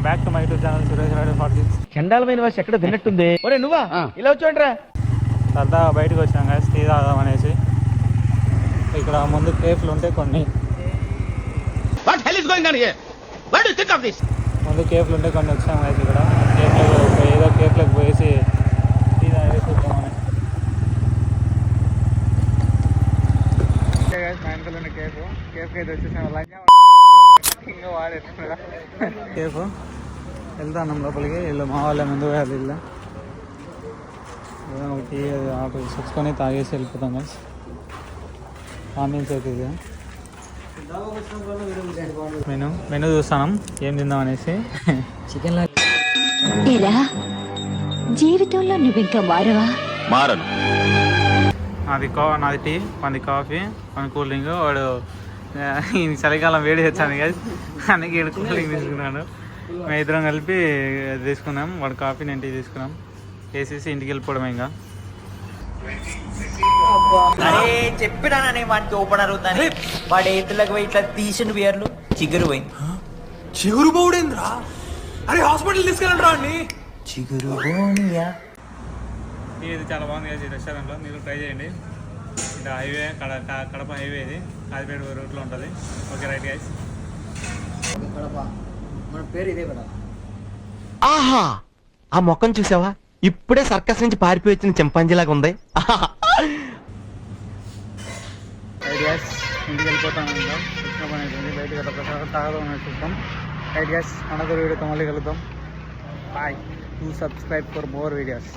Welcome back to my YouTube channel Suresh Reddy 46. చండాలమైన వాసి ఎక్కడ తిన్నట్టుంది. ఒరే నువ్వా ఇలా వచ్చాంట్రా. సరదాగా బయటకు వచ్చాం కదా టీ తాగదాం అనేసి. ఇక్కడ ముందు కేఫ్లు ఉంటాయి కొన్ని. ముందు కేఫ్లు ఉంటాయి కొన్ని వచ్చాం కదా ఇక్కడ కేఫ్లకు ఏదో కేఫ్లకు పోయేసి టీ తాగేసి వద్దామని. మా ఇంట్లో ఉన్న కేఫ్కి అయితే వచ్చేసాం. ఇంకా వాడేస్తున్నా కేఫ్ వెళ్తాను లోపలికి. వీళ్ళు మా వాళ్ళ ముందు పోయాలి. వీళ్ళు టీ ఆర్డర్ తెచ్చుకొని తాగేసి వెళ్ళిపోతాం కదా. ఆంబియన్స్ అయితే ఇది మెనూ చూస్తాం ఏం తిందాం అనేసి. చికెన్ జీవితంలో నువ్వు ఇంకా మారను. నాది టీ, పని కాఫీ, పని కూల్ డ్రింక్. వాడు చలికాలం వేడి తెచ్చాను కదా అందుకే ఈడు కూల్ డ్రింక్ తీసుకున్నాను. మేము ఇద్దరం కలిపి తీసుకున్నాం. వాడు కాఫీ, నేను టీ తీసుకున్నాం. వేసేసి ఇంటికి వెళ్ళిపోవడం. ఇంకా అరే చెప్పినానని వాడికి ఓపెన్ అవుతుందని వాడు ఎత్తులకు పోయి ఇట్లా తీసిన బియర్లు చిగురు పోయింది. చిగురు పోవుడేంద్రా? అరే హాస్పిటల్ తీసుకెళ్ళండి రా అండి. చిగురు పోనీయా. ఇది చాలా బాగుంది కదా ఈ రెస్టారెంట్లో. మీరు ట్రై చేయండి. ఇది హైవే కడప హైవే. ఇది కాజిపేట రూట్లో ఉంటుంది. Okay right guys. మన పేరు ఇదే కదా. ఆహా ఆ మొక్కను చూసావా? ఇప్పుడే సర్కస్ నుంచి పారిపోయి వచ్చిన చింపాంజీలాగా ఉంది. రైట్ గైస్ ఇంటికి వెళ్ళిపోతాం. ఇంకా వచ్చిన పని అయిపోయింది. బయటకి ఒకసారి తాగదాం అని చూద్దాం. రైట్ గైస్ అనదర్ వీడియోతో మళ్ళీ కలుద్దాం. Bye. Do subscribe for more videos.